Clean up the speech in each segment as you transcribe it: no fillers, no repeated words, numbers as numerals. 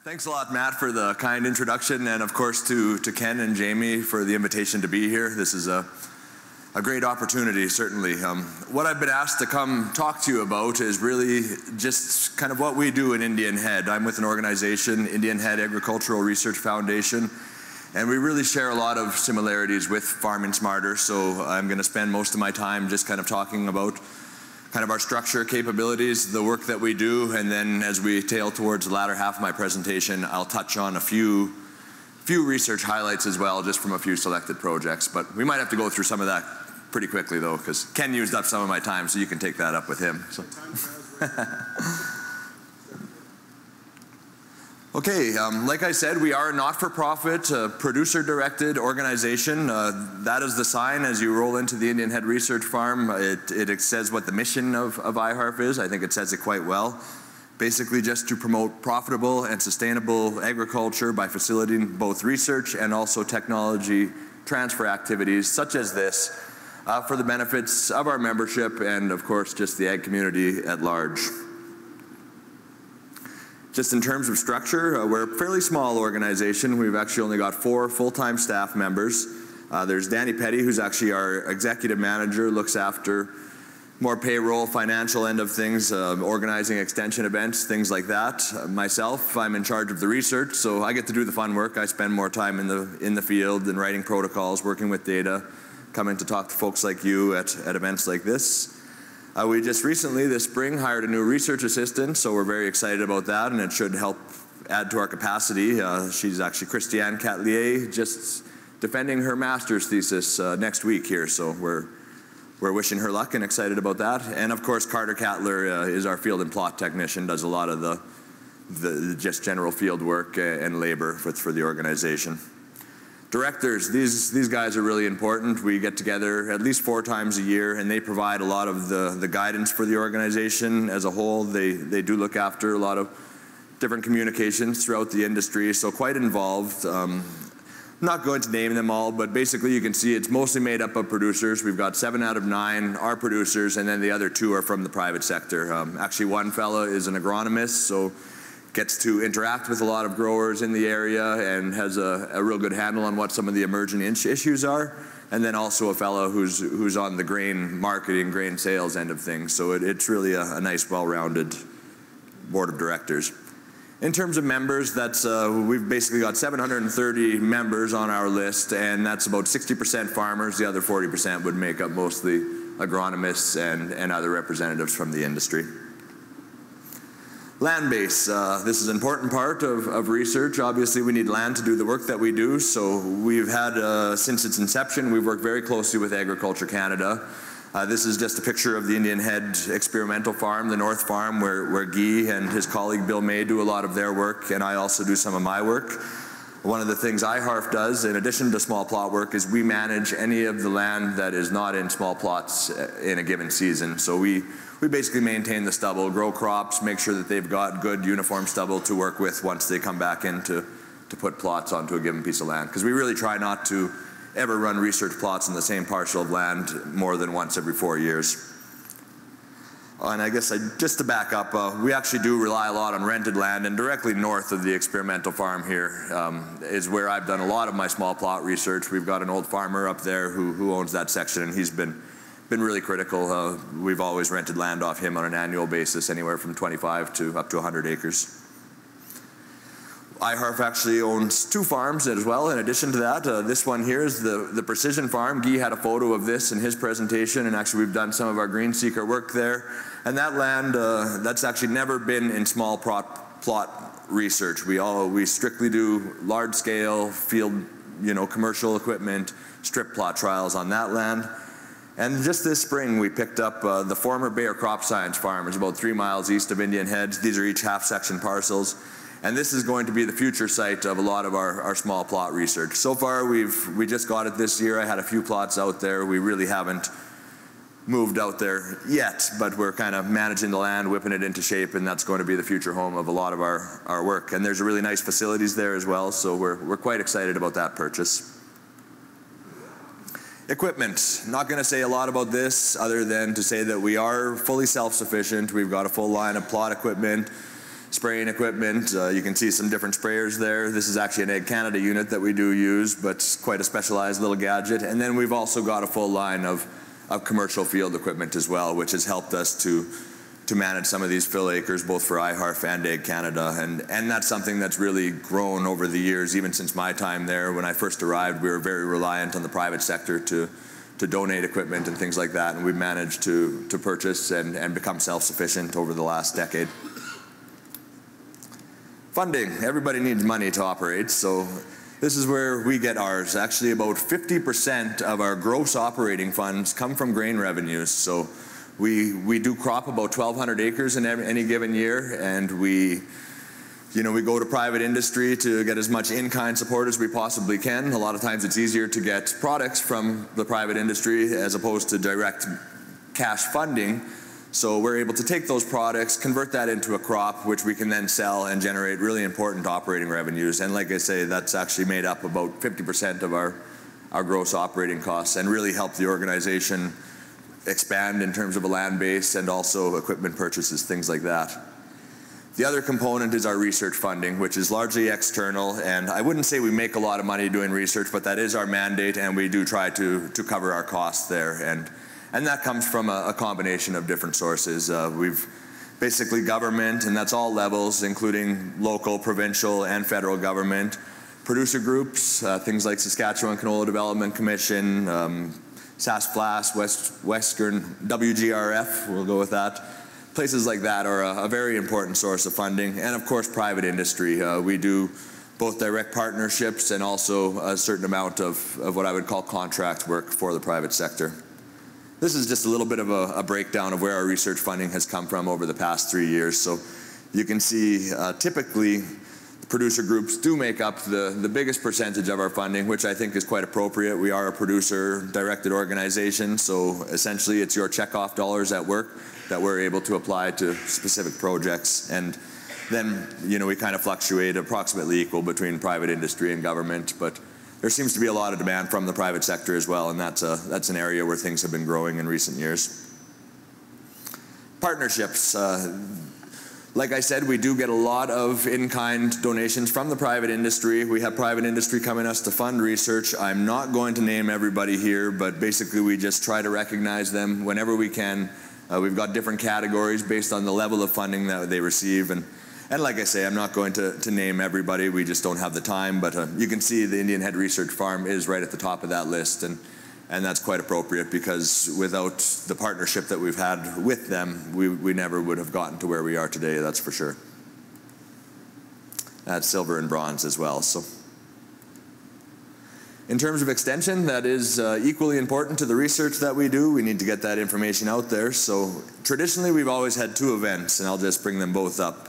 Thanks a lot, Matt, for the kind introduction, and of course to Ken and Jamie for the invitation to be here. This is a great opportunity, certainly. What I've been asked to come talk to you about is really just kind of what we do in Indian Head. I'm with an organization, Indian Head Agricultural Research Foundation, and we really share a lot of similarities with Farming Smarter, so I'm going to spend most of my time just kind of talking about kind of our structure, capabilities, the work that we do, and then as we tail towards the latter half of my presentation, I'll touch on a few research highlights as well, just from a few selected projects. But we might have to go through some of that pretty quickly though, because Ken used up some of my time, so you can take that up with him. So. Okay, like I said, we are a not-for-profit, producer-directed organization. That is the sign as you roll into the Indian Head Research Farm. It says what the mission of IHARF is. I think it says it quite well. Basically just to promote profitable and sustainable agriculture by facilitating both research and also technology transfer activities such as this for the benefits of our membership and, of course, just the ag community at large. Just in terms of structure, we're a fairly small organization. We've actually only got 4 full-time staff members. There's Danny Petty, who's actually our executive manager, looks after more payroll, financial end of things, organizing extension events, things like that. Myself, I'm in charge of the research, so I get to do the fun work. I spend more time in the field and writing protocols, working with data, coming to talk to folks like you at events like this. We just recently, this spring, hired a new research assistant, so we're very excited about that, and it should help add to our capacity. She's actually Christiane Catlier, just defending her master's thesis next week here, so we're wishing her luck and excited about that. And of course, Carter Cattler is our field and plot technician, does a lot of the just general field work and labor for the organization. Directors, these guys are really important. We get together at least 4 times a year, and they provide a lot of the guidance for the organization as a whole. They do look after a lot of different communications throughout the industry, so quite involved. I'm not going to name them all, but basically you can see it's mostly made up of producers. We've got 7 out of 9 are producers, and then the other 2 are from the private sector. Actually, one fella is an agronomist, so gets to interact with a lot of growers in the area and has a real good handle on what some of the emerging issues are. And then also a fellow who's on the grain marketing, grain sales end of things. So it's really a nice, well-rounded board of directors. In terms of members, we've basically got 730 members on our list, and that's about 60% farmers. The other 40% would make up mostly agronomists and other representatives from the industry. Land base, this is an important part of research. Obviously we need land to do the work that we do, so we've had, since its inception, we've worked very closely with Agriculture Canada. This is just a picture of the Indian Head experimental farm, the North Farm, where Guy and his colleague Bill May do a lot of their work, and I also do some of my work. One of the things IHARF does, in addition to small plot work, is we manage any of the land that is not in small plots in a given season. So we basically maintain the stubble, grow crops, make sure that they've got good uniform stubble to work with once they come back in to put plots onto a given piece of land. Because we really try not to ever run research plots in the same parcel of land more than once every 4 years. And I guess just to back up, we actually do rely a lot on rented land, and directly north of the experimental farm here is where I've done a lot of my small plot research. We've got an old farmer up there who owns that section, and he's been really critical. We've always rented land off him on an annual basis, anywhere from 25 to up to 100 acres. IHARF actually owns 2 farms as well. In addition to that, this one here is the Precision Farm. Guy had a photo of this in his presentation, and actually we've done some of our green seeker work there. And that land, that's actually never been in small plot research. We strictly do large scale field, commercial equipment, strip plot trials on that land. And just this spring, we picked up the former Bayer Crop Science Farm. It's about 3 miles east of Indian Head. These are each half-section parcels. And this is going to be the future site of a lot of our small plot research. So far, we just got it this year. I had a few plots out there. We really haven't moved out there yet, but we're kind of managing the land, whipping it into shape, and that's going to be the future home of a lot of our work. And there's really nice facilities there as well, so we're quite excited about that purchase. Equipment. Not going to say a lot about this other than to say that we are fully self-sufficient. We've got a full line of plot equipment, spraying equipment. You can see some different sprayers there. This is actually an Ag Canada unit that we do use, but quite a specialized little gadget. And then we've also got a full line of commercial field equipment as well, which has helped us to manage some of these fill acres, both for IHARF and Ag Canada. And that's something that's really grown over the years, even since my time there. When I first arrived, we were very reliant on the private sector to donate equipment and things like that, and we've managed to purchase and become self-sufficient over the last decade. Funding. Everybody needs money to operate, so this is where we get ours. Actually, about 50% of our gross operating funds come from grain revenues. So we do crop about 1,200 acres in any given year, and we go to private industry to get as much in-kind support as we possibly can. A lot of times it's easier to get products from the private industry as opposed to direct cash funding. So we're able to take those products, convert that into a crop, which we can then sell and generate really important operating revenues. And like I say, that's actually made up about 50% of our gross operating costs, and really help the organization expand in terms of a land base and also equipment purchases, things like that. The other component is our research funding, which is largely external, and I wouldn't say we make a lot of money doing research, but that is our mandate, and we do try to cover our costs there. And that comes from a combination of different sources. We've basically government, and that's all levels, including local, provincial, and federal government. Producer groups, things like Saskatchewan Canola Development Commission, SaskFlas, Western WGRF, we'll go with that. Places like that are a very important source of funding, and of course private industry. We do both direct partnerships and also a certain amount of what I would call contract work for the private sector. This is just a little bit of a breakdown of where our research funding has come from over the past 3 years. So you can see typically producer groups do make up the biggest percentage of our funding, which I think is quite appropriate. We are a producer-directed organization, so essentially it's your checkoff dollars at work that we're able to apply to specific projects. And then, we kind of fluctuate approximately equal between private industry and government, but there seems to be a lot of demand from the private sector as well, and that's an area where things have been growing in recent years. Partnerships. Like I said, we do get a lot of in-kind donations from the private industry. We have private industry coming us to fund research. I'm not going to name everybody here, but basically we just try to recognize them whenever we can. We've got different categories based on the level of funding that they receive. And like I say, I'm not going to name everybody. We just don't have the time. But you can see the Indian Head Research Farm is right at the top of that list. And that's quite appropriate, because without the partnership that we've had with them, we never would have gotten to where we are today, that's for sure. That's silver and bronze as well. So, in terms of extension, that is equally important to the research that we do. We need to get that information out there. So traditionally we've always had 2 events, and I'll just bring them both up.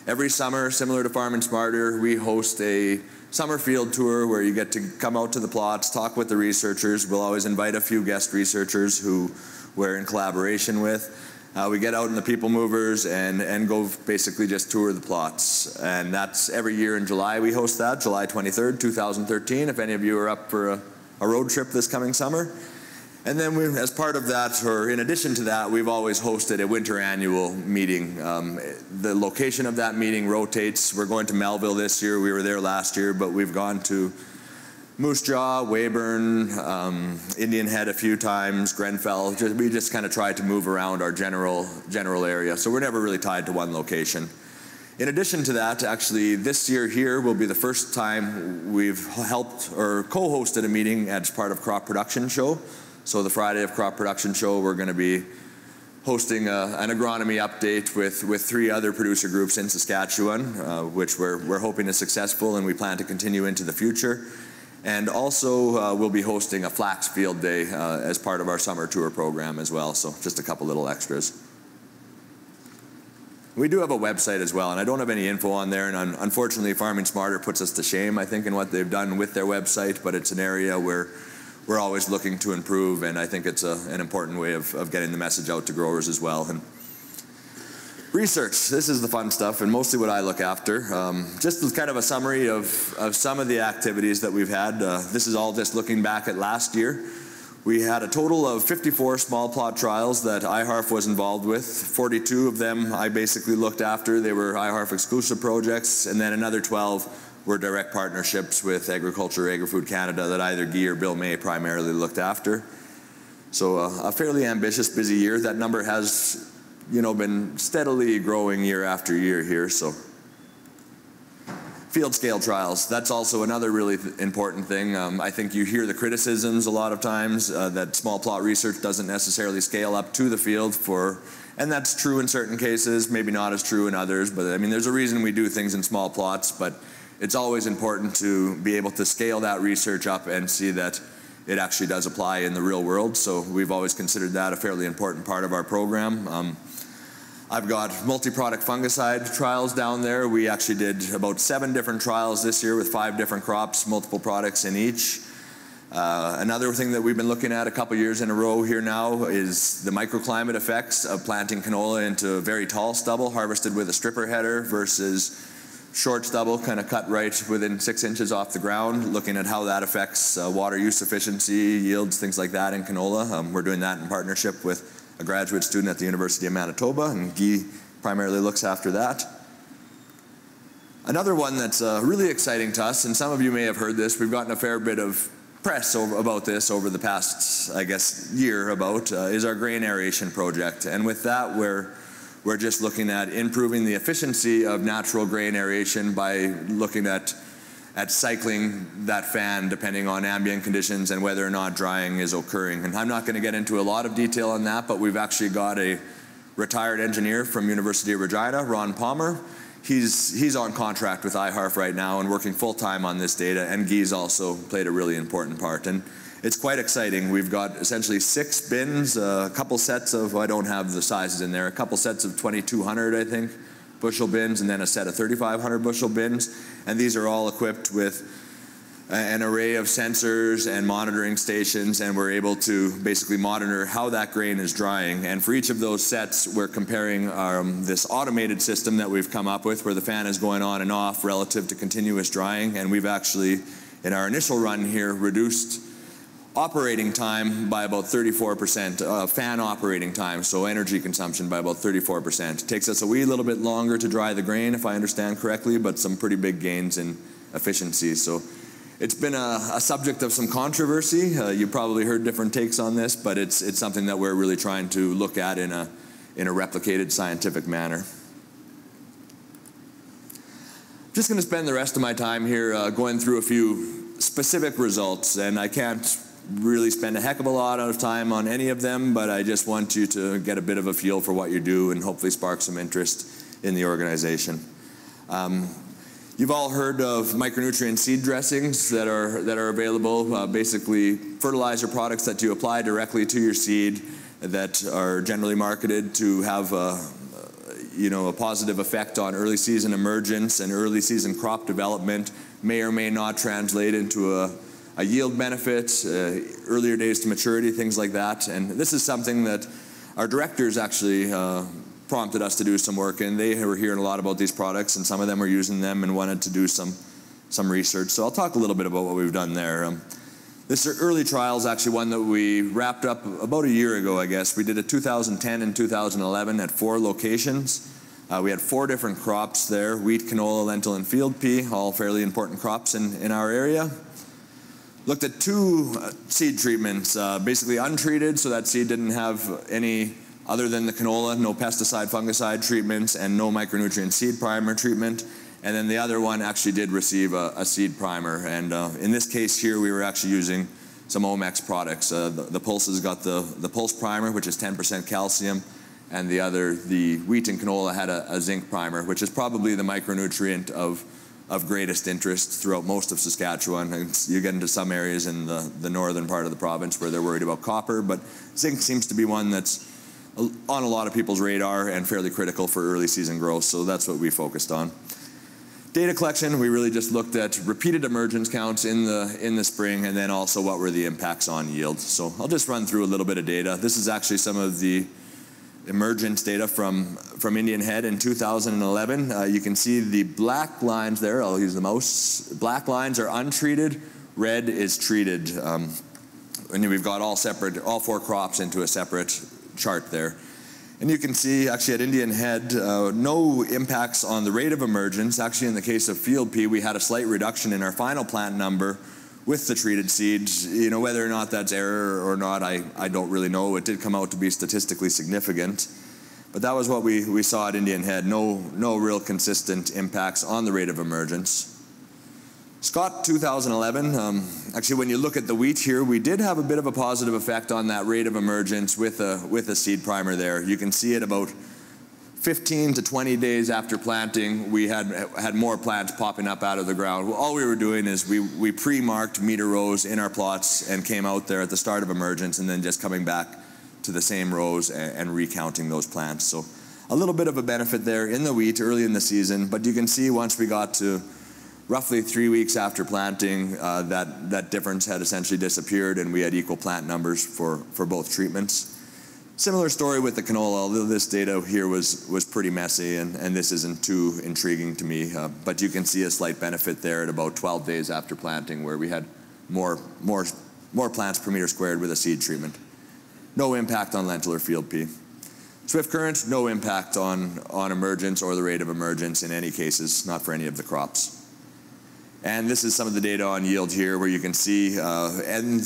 Every summer, similar to Farming Smarter, we host a summer field tour where you get to come out to the plots, talk with the researchers. We'll always invite a few guest researchers who we're in collaboration with. We get out in the people movers and go basically just tour the plots. And that's every year in July we host that, July 23rd, 2013, if any of you are up for a road trip this coming summer. And then as part of that, or in addition to that, we've always hosted a winter annual meeting. The location of that meeting rotates. We're going to Melville this year. We were there last year, but we've gone to Moose Jaw, Weyburn, Indian Head a few times, Grenfell. We just kind of try to move around our general area. So we're never really tied to one location. In addition to that, actually, this year here will be the first time we've helped or co-hosted a meeting as part of Crop Production Show. So the Friday of Crop Production Show, we're going to be hosting an agronomy update with 3 other producer groups in Saskatchewan, which we're hoping is successful, and we plan to continue into the future. And also we'll be hosting a flax field day as part of our summer tour program as well, so just a couple little extras. We do have a website as well, and I don't have any info on there, and unfortunately Farming Smarter puts us to shame, I think, in what they've done with their website, but it's an area where we're always looking to improve, and I think it's an important way of getting the message out to growers as well. And research, this is the fun stuff, and mostly what I look after. Just kind of a summary of some of the activities that we've had. This is all just looking back at last year. We had a total of 54 small plot trials that IHARF was involved with. 42 of them I basically looked after. They were IHARF exclusive projects, and then another 12 were direct partnerships with Agriculture, Agri-Food Canada that either Guy or Bill May primarily looked after. So a fairly ambitious, busy year. That number has, been steadily growing year after year here. So field scale trials, that's also another really important thing. I think you hear the criticisms a lot of times that small plot research doesn't necessarily scale up to the field and that's true in certain cases, maybe not as true in others, but I mean there's a reason we do things in small plots, but it's always important to be able to scale that research up and see that it actually does apply in the real world. So we've always considered that a fairly important part of our program. I've got multi-product fungicide trials down there. We actually did about 7 different trials this year with 5 different crops, multiple products in each. Another thing that we've been looking at a couple years in a row here now is the microclimate effects of planting canola into very tall stubble harvested with a stripper header versus short stubble kind of cut right within 6 inches off the ground, looking at how that affects water use efficiency, yields, things like that in canola. We're doing that in partnership with a graduate student at the University of Manitoba, and Guy primarily looks after that. Another one that's really exciting to us, and some of you may have heard this, we've gotten a fair bit of press about this over the past, I guess, year is our grain aeration project. And with that, we're just looking at improving the efficiency of natural grain aeration by looking at cycling that fan depending on ambient conditions and whether or not drying is occurring. And I'm not going to get into a lot of detail on that, but we've actually got a retired engineer from University of Regina, Ron Palmer. He's on contract with IHARF right now and working full-time on this data, and Guy's also played a really important part. And it's quite exciting. We've got essentially 6 bins, a couple sets of, I don't have the sizes in there, a couple sets of 2,200, I think, bushel bins, and then a set of 3,500 bushel bins. And these are all equipped with an array of sensors and monitoring stations, and we're able to basically monitor how that grain is drying. And for each of those sets, we're comparing this automated system that we've come up with where the fan is going on and off relative to continuous drying. And we've actually, in our initial run here, reduced operating time by about 34%, fan operating time, so energy consumption by about 34%. It takes us a wee little bit longer to dry the grain, if I understand correctly, but some pretty big gains in efficiency. So it's been a subject of some controversy. You probably heard different takes on this, but it's something that we're really trying to look at in a replicated scientific manner. I'm just going to spend the rest of my time here going through a few specific results, and I can't really spend a heck of a lot of time on any of them, but I just want you to get a bit of a feel for what you do and hopefully spark some interest in the organization. You've all heard of micronutrient seed dressings that are available, basically fertilizer products that you apply directly to your seed that are generally marketed to have a positive effect on early season emergence and early season crop development, may or may not translate into a yield benefit, earlier days to maturity, things like that. And this is something that our directors actually prompted us to do some work in. They were hearing a lot about these products, and some of them were using them and wanted to do some research. So I'll talk a little bit about what we've done there. This early trial is actually one that we wrapped up about a year ago, I guess. We did it 2010 and 2011 at 4 locations. We had 4 different crops there: wheat, canola, lentil, and field pea, all fairly important crops in our area. Looked at 2 seed treatments, basically untreated, so that seed didn't have any other than the canola, no pesticide, fungicide treatments, and no micronutrient seed primer treatment. And then the other one actually did receive a seed primer. And in this case here, we were actually using some Omex products. The Pulse has got the Pulse primer, which is 10% calcium, and the wheat and canola had a zinc primer, which is probably the micronutrient of greatest interest throughout most of Saskatchewan. And you get into some areas in the northern part of the province where they're worried about copper, but zinc seems to be one that's on a lot of people's radar and fairly critical for early season growth, so that's what we focused on. Data collection, we really just looked at repeated emergence counts in the spring, and then also what were the impacts on yield. So I'll just run through a little bit of data. This is actually some of the emergence data from Indian Head in 2011. You can see the black lines there. I'll use the mouse. Black lines are untreated. Red is treated. And we've got all four crops into a separate chart there. And you can see, actually, at Indian Head, no impacts on the rate of emergence. Actually, in the case of field pea, we had a slight reduction in our final plant number with the treated seeds. You know, whether or not that's error or not, I don't really know. It did come out to be statistically significant. But that was what we saw at Indian Head. No real consistent impacts on the rate of emergence. Scott 2011, actually when you look at the wheat here, we did have a bit of a positive effect on that rate of emergence with a seed primer there. You can see it about 15 to 20 days after planting, we had more plants popping up out of the ground. All we were doing is we pre-marked meter rows in our plots and came out there at the start of emergence and then just coming back to the same rows and recounting those plants. So a little bit of a benefit there in the wheat early in the season, but you can see once we got to roughly 3 weeks after planting, that difference had essentially disappeared and we had equal plant numbers for both treatments. Similar story with the canola, although this data here was pretty messy and this isn't too intriguing to me, but you can see a slight benefit there at about 12 days after planting where we had more plants per meter squared with a seed treatment. No impact on lentil or field pea. Swift current, no impact on emergence or the rate of emergence in any cases, not for any of the crops. And this is some of the data on yield here where you can see, and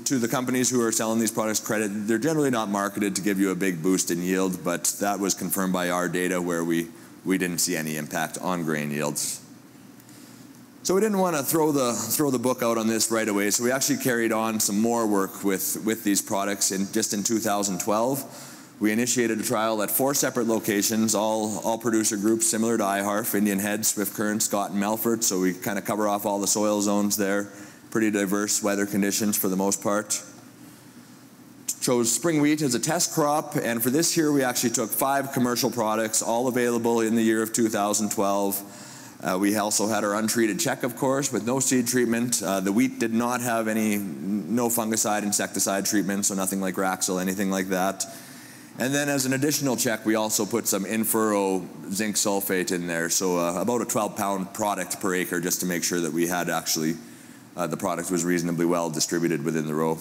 to the companies who are selling these products credit, they're generally not marketed to give you a big boost in yield, but that was confirmed by our data where we didn't see any impact on grain yields. So we didn't want to throw the book out on this right away, so we actually carried on some more work with these products just in 2012. We initiated a trial at 4 separate locations, all producer groups similar to IHARF, Indian Head, Swift Current, Scott, and Melfort, so we kind of cover off all the soil zones there. Pretty diverse weather conditions for the most part. Chose spring wheat as a test crop, and for this year we actually took 5 commercial products, all available in the year of 2012. We also had our untreated check, of course, with no seed treatment. The wheat did not have no fungicide, insecticide treatment, so nothing like Raxil, anything like that. And then as an additional check, we also put some in-furrow zinc sulfate in there, so about a 12-pound product per acre just to make sure that we had actually, the product was reasonably well distributed within the row.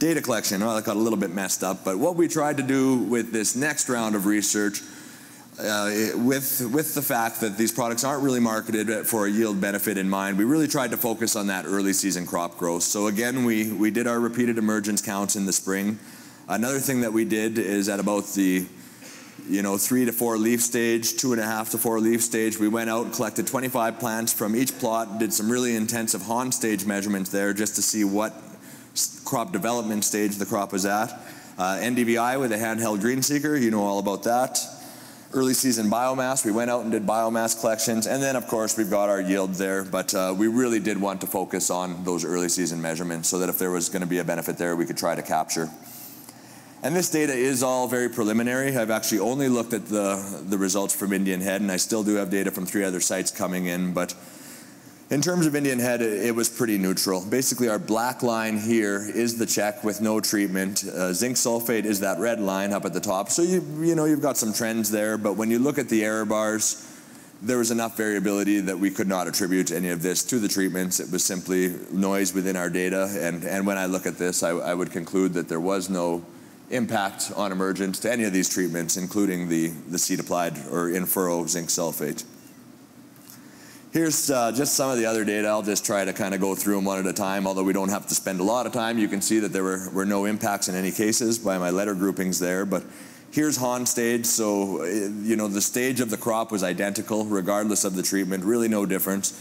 Data collection, that got a little bit messed up, but what we tried to do with this next round of research, with the fact that these products aren't really marketed for a yield benefit in mind, we really tried to focus on that early season crop growth. So again, we did our repeated emergence counts in the spring. Another thing that we did is at about the 3 to 4 leaf stage, 2.5 to 4 leaf stage, we went out and collected 25 plants from each plot, did some really intensive Hahn stage measurements there just to see what crop development stage the crop was at. NDVI with a handheld green seeker, you know all about that. Early season biomass, we went out and did biomass collections, and then of course we've got our yield there, but we really did want to focus on those early season measurements so that if there was going to be a benefit there, we could try to capture. And this data is all very preliminary. I've actually only looked at the results from Indian Head, and I still do have data from 3 other sites coming in, but in terms of Indian Head, it was pretty neutral. Basically, our black line here is the check with no treatment. Zinc sulfate is that red line up at the top. So you've got some trends there, but when you look at the error bars, there was enough variability that we could not attribute any of this to the treatments. It was simply noise within our data, and when I look at this, I would conclude that there was no impact on emergence to any of these treatments, including the seed applied or in-furrow zinc sulfate. Here's just some of the other data. I'll just try to kind of go through them one at a time, although we don't have to spend a lot of time. You can see that there were no impacts in any cases by my letter groupings there, but here's Hahn stage. So, the stage of the crop was identical regardless of the treatment, really no difference,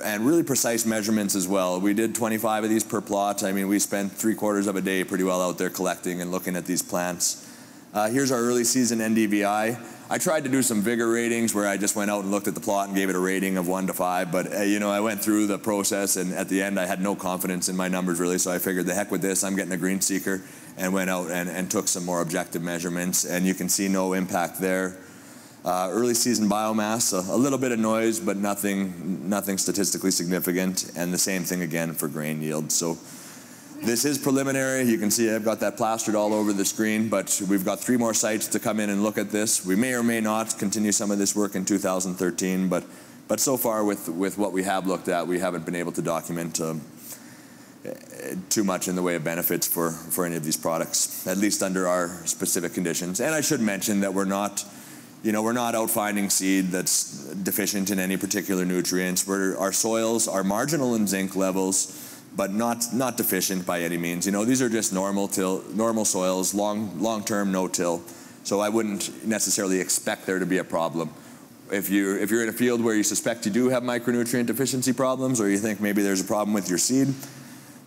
and really precise measurements as well. We did 25 of these per plot. I mean, we spent 3/4 of a day pretty well out there collecting and looking at these plants. Here's our early season NDVI. I tried to do some vigor ratings where I just went out and looked at the plot and gave it a rating of 1 to 5, but I went through the process and at the end I had no confidence in my numbers really, so I figured the heck with this, I'm getting a green seeker, and went out and took some more objective measurements, and you can see no impact there. Early season biomass, a little bit of noise, but nothing statistically significant, and the same thing again for grain yield. So this is preliminary. You can see I've got that plastered all over the screen, but we've got 3 more sites to come in and look at this. We may or may not continue some of this work in 2013, but so far with what we have looked at, we haven't been able to document too much in the way of benefits for any of these products, at least under our specific conditions. And I should mention that we're not out finding seed that's deficient in any particular nutrients. Our soils are marginal in zinc levels, but not deficient by any means. These are just normal soils, long-term no-till. So I wouldn't necessarily expect there to be a problem. If you're in a field where you suspect you do have micronutrient deficiency problems, or you think maybe there's a problem with your seed,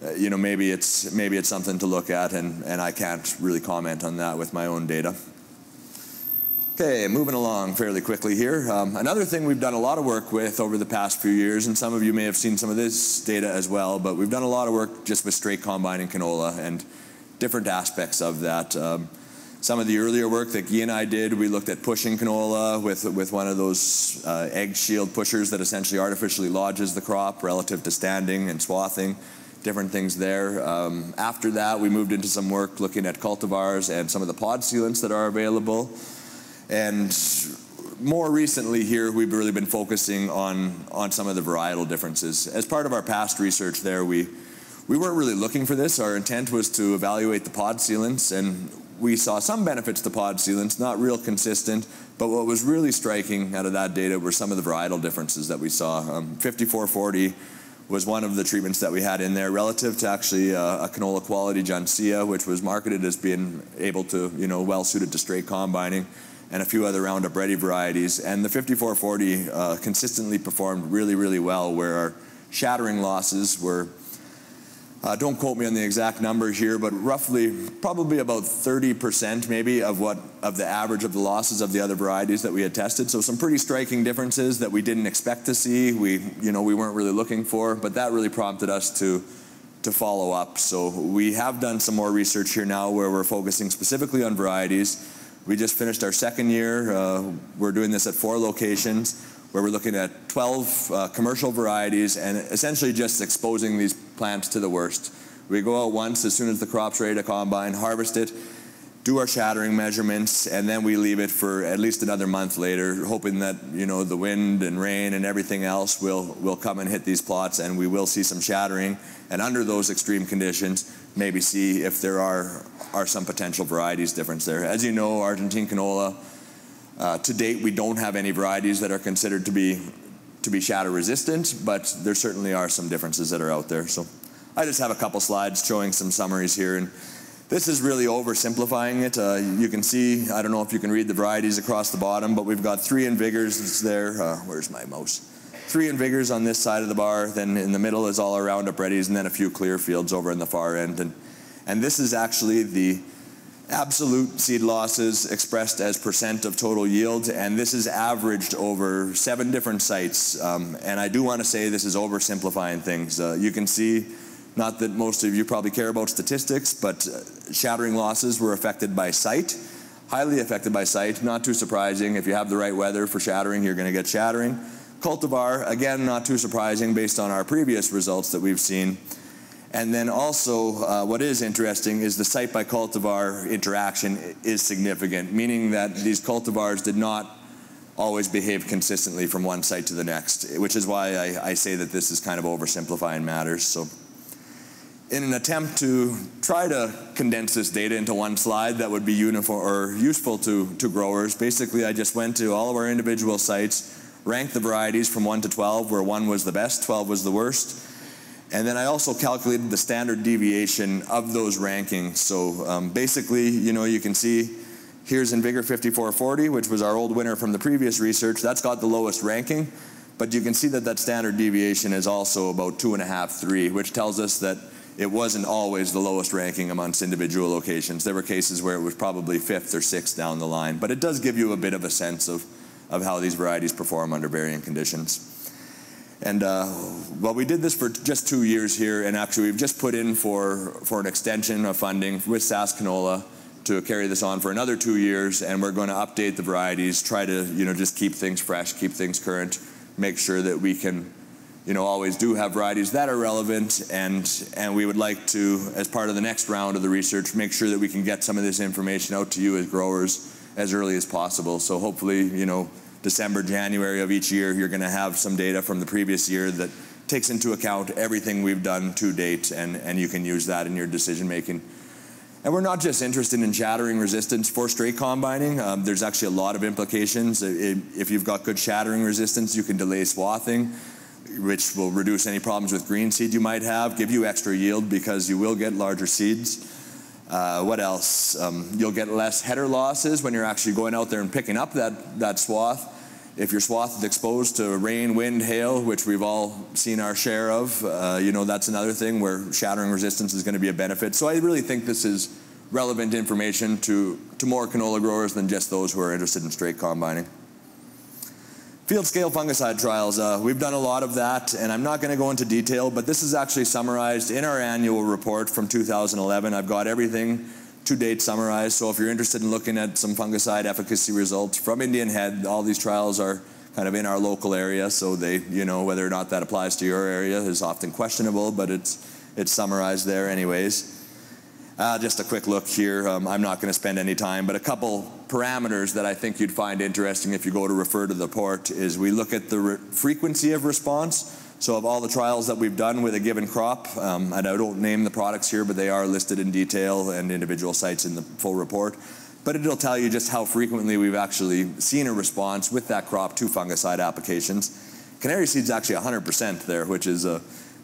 maybe it's something to look at, and I can't really comment on that with my own data. Okay, moving along fairly quickly here. Another thing we've done a lot of work with over the past few years, and some of you may have seen some of this data as well, but we've done a lot of work just with straight combining canola and different aspects of that. Some of the earlier work that Guy and I did, we looked at pushing canola with one of those egg shield pushers that essentially artificially lodges the crop relative to standing and swathing, different things there. After that, we moved into some work looking at cultivars and some of the pod sealants that are available. And more recently here, we've really been focusing on some of the varietal differences. As part of our past research there, we weren't really looking for this. Our intent was to evaluate the pod sealants, and we saw some benefits to pod sealants, not real consistent, but what was really striking out of that data were some of the varietal differences that we saw. 5440 was one of the treatments that we had in there relative to actually a canola quality Juncea, which was marketed as being able to, well suited to straight combining, and a few other Roundup Ready varieties. And the 5440 consistently performed really, really well, where our shattering losses were, don't quote me on the exact number here, but probably about 30% maybe of the average of the losses of the other varieties that we had tested. So some pretty striking differences that we didn't expect to see, we weren't really looking for, but that really prompted us to follow up. So we have done some more research here now where we're focusing specifically on varieties. We just finished our second year. We're doing this at 4 locations where we're looking at 12 commercial varieties and essentially just exposing these plants to the worst. We go out once as soon as the crop's ready to combine, harvest it, do our shattering measurements, and then we leave it for at least another month later, hoping that the wind and rain and everything else will come and hit these plots, and we will see some shattering. And under those extreme conditions, maybe see if there are some potential varieties difference there. As you know, Argentine canola, to date, we don't have any varieties that are considered to be shatter resistant, but there certainly are some differences that are out there. So I just have a couple slides showing some summaries here, and this is really oversimplifying it. You can see, I don't know if you can read the varieties across the bottom, but we've got 3 Invigors there. Where's my mouse? 3 Invigors on this side of the bar, then in the middle is all our Roundup Readies, and then a few clear fields over in the far end. And this is actually the absolute seed losses expressed as % of total yield, and this is averaged over 7 different sites. And I do want to say this is oversimplifying things. You can see, not that most of you probably care about statistics, but shattering losses were affected by site, highly affected by site, not too surprising. If you have the right weather for shattering, you're going to get shattering. Cultivar, again, not too surprising based on our previous results that we've seen. And then also, what is interesting is the site by cultivar interaction is significant, meaning that these cultivars did not always behave consistently from one site to the next, which is why I say that this is kind of oversimplifying matters. So in an attempt to try to condense this data into one slide that would be uniform or useful to growers, basically I just went to all of our individual sites, ranked the varieties from 1 to 12, where 1 was the best, 12 was the worst. And then I also calculated the standard deviation of those rankings. So basically, you can see here's Invigor 5440, which was our old winner from the previous research. That's got the lowest ranking, but you can see that standard deviation is also about 2.5, 3, which tells us that it wasn't always the lowest ranking amongst individual locations. There were cases where it was probably 5th or 6th down the line, but it does give you a bit of a sense of how these varieties perform under varying conditions. And well, we did this for just 2 years here, and actually we've just put in for an extension of funding with Sask Canola to carry this on for another 2 years, and we're going to update the varieties, try to just keep things fresh, keep things current, make sure that we can always do have varieties that are relevant, and we would like to, as part of the next round of the research, make sure that we can get some of this information out to you as growers as early as possible. So hopefully, December, January of each year, you're going to have some data from the previous year that takes into account everything we've done to date, and you can use that in your decision making. And we're not just interested in shattering resistance for straight combining. There's actually a lot of implications. If you've got good shattering resistance, you can delay swathing, which will reduce any problems with green seed you might have, give you extra yield because you will get larger seeds. What else? You'll get less header losses when you're actually going out there and picking up that swath. If your swath is exposed to rain, wind, hail, which we've all seen our share of, that's another thing where shattering resistance is going to be a benefit. So I really think this is relevant information to more canola growers than just those who are interested in straight combining. Field scale fungicide trials, we've done a lot of that, and I'm not going to go into detail, but this is actually summarized in our annual report from 2011. I've got everything to date summarized, so if you're interested in looking at some fungicide efficacy results from Indian Head, all these trials are kind of in our local area, so they, whether or not that applies to your area is often questionable, but it's summarized there anyways. Just a quick look here. I'm not going to spend any time, but a couple parameters that I think you'd find interesting if you go to refer to the report is we look at the frequency of response. So of all the trials that we've done with a given crop, and I don't name the products here, but they are listed in detail and individual sites in the full report. But it'll tell you just how frequently we've actually seen a response with that crop to fungicide applications. Canary seed's actually 100% there, which is I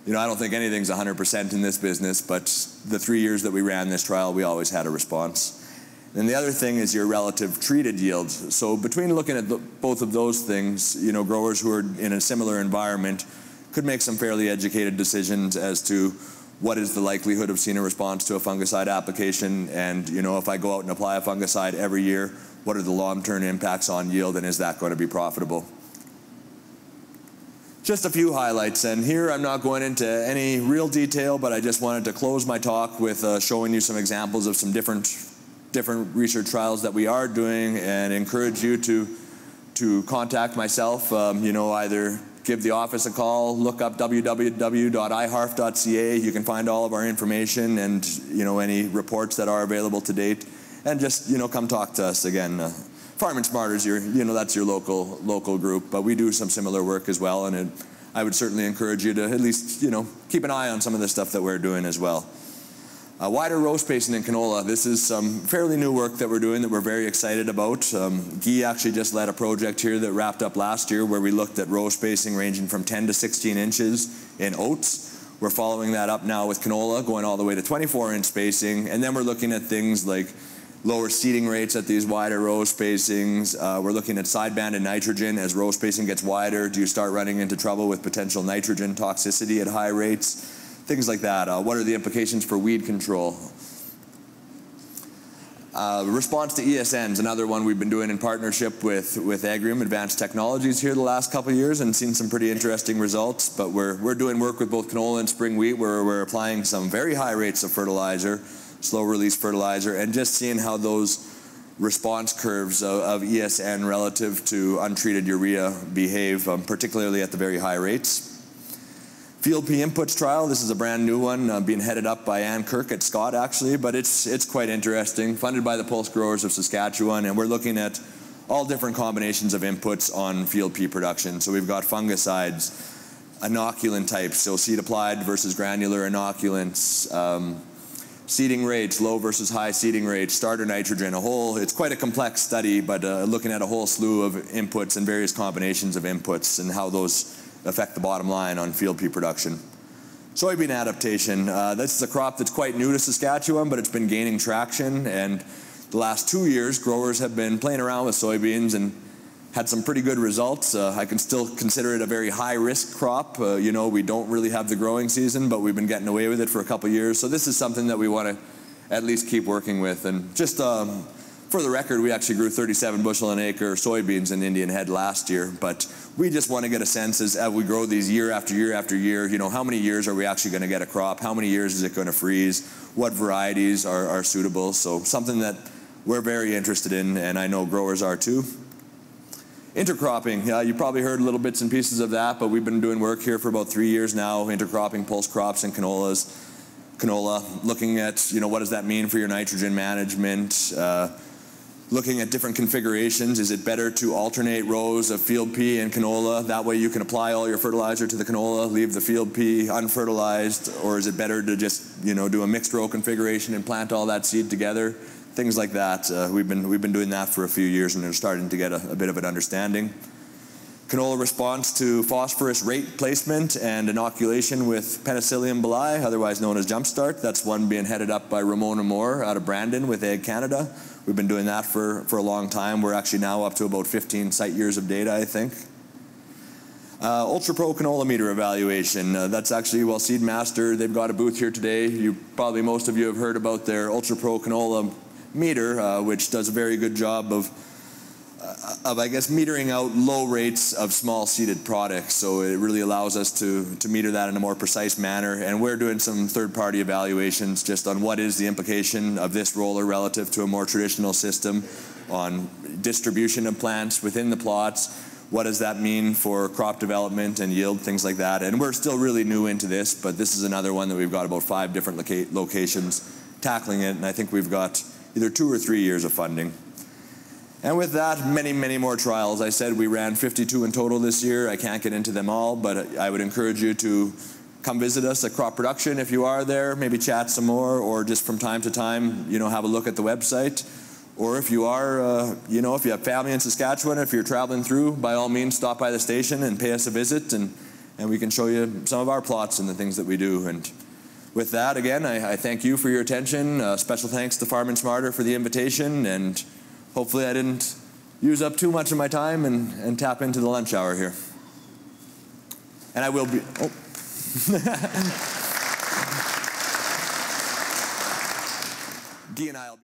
don't think anything's 100% in this business, but the 3 years that we ran this trial, we always had a response. And the other thing is your relative treated yields. So between looking at both of those things, growers who are in a similar environment could make some fairly educated decisions as to what is the likelihood of seeing a response to a fungicide application, and if I go out and apply a fungicide every year, what are the long-term impacts on yield, and is that going to be profitable? Just a few highlights, and here I'm not going into any real detail, but I just wanted to close my talk with showing you some examples of some different research trials that we are doing, and encourage you to contact myself. Either give the office a call, look up www.iharf.ca. You can find all of our information and any reports that are available to date, and just come talk to us again. Farming Smarter's that's your local group, but we do some similar work as well, and I would certainly encourage you to at least keep an eye on some of the stuff that we're doing as well. Wider row spacing in canola. This is some fairly new work that we're doing that we're very excited about. Guy actually just led a project here that wrapped up last year where we looked at row spacing ranging from 10 to 16 inches in oats. We're following that up now with canola, going all the way to 24-inch spacing, and then we're looking at things like lower seeding rates at these wider row spacings. We're looking at sideband nitrogen. As row spacing gets wider, do you start running into trouble with potential nitrogen toxicity at high rates? Things like that. What are the implications for weed control? Response to ESNs, another one we've been doing in partnership with Agrium Advanced Technologies here the last couple of years, and seen some pretty interesting results. But we're doing work with both canola and spring wheat where we're applying some very high rates of fertilizer, slow release fertilizer, and just seeing how those response curves of ESN relative to untreated urea behave, particularly at the very high rates. Field P inputs trial, this is a brand new one being headed up by Ann Kirk at Scott actually, but it's quite interesting, funded by the Pulse Growers of Saskatchewan, and we're looking at all different combinations of inputs on field pea production. So we've got fungicides, inoculant types, so seed applied versus granular inoculants, seeding rates, low versus high seeding rates, starter nitrogen, it's quite a complex study, but looking at a whole slew of inputs and various combinations of inputs and how those affect the bottom line on field pea production. Soybean adaptation. This is a crop that's quite new to Saskatchewan, but it's been gaining traction, and the last 2 years, growers have been playing around with soybeans and had some pretty good results. I can still consider it a very high-risk crop. We don't really have the growing season, but we've been getting away with it for a couple years. So this is something that we want to at least keep working with. And just for the record, we actually grew 37 bushel an acre soybeans in Indian Head last year, but we just want to get a sense as we grow these year after year after year, how many years are we actually going to get a crop? How many years is it going to freeze? What varieties are suitable? So something that we're very interested in, and I know growers are too. Intercropping, you probably heard little bits and pieces of that, but we've been doing work here for about 3 years now, intercropping pulse crops and canola, looking at, what does that mean for your nitrogen management, looking at different configurations. Is it better to alternate rows of field pea and canola? That way you can apply all your fertilizer to the canola, leave the field pea unfertilized, or is it better to just, do a mixed row configuration and plant all that seed together? Things like that. We've been doing that for a few years and are starting to get a bit of an understanding. Canola response to phosphorus rate placement and inoculation with Penicillium bulli, otherwise known as Jumpstart. That's one being headed up by Ramona Moore out of Brandon with Ag Canada. We've been doing that for a long time. We're actually now up to about 15 site years of data, I think. Ultra Pro canola meter evaluation. That's actually, Seedmaster, they've got a booth here today. Most of you have heard about their Ultra Pro canola meter, which does a very good job of metering out low rates of small seeded products. So it really allows us to meter that in a more precise manner. And we're doing some third-party evaluations just on what is the implication of this roller relative to a more traditional system on distribution of plants within the plots. What does that mean for crop development and yield, things like that. And we're still really new into this, but this is another one that we've got about 5 different locations tackling it. And I think we've got either 2 or 3 years of funding. And with that, many, many more trials. I said we ran 52 in total this year. I can't get into them all, but I would encourage you to come visit us at Crop Production if you are there, maybe chat some more, or just from time to time, have a look at the website. Or if you are, if you have family in Saskatchewan, if you're traveling through, by all means, stop by the station and pay us a visit, and we can show you some of our plots and the things that we do. And with that, again, I thank you for your attention. Special thanks to Farming Smarter for the invitation, and hopefully I didn't use up too much of my time and tap into the lunch hour here. And I will be, Guy and I will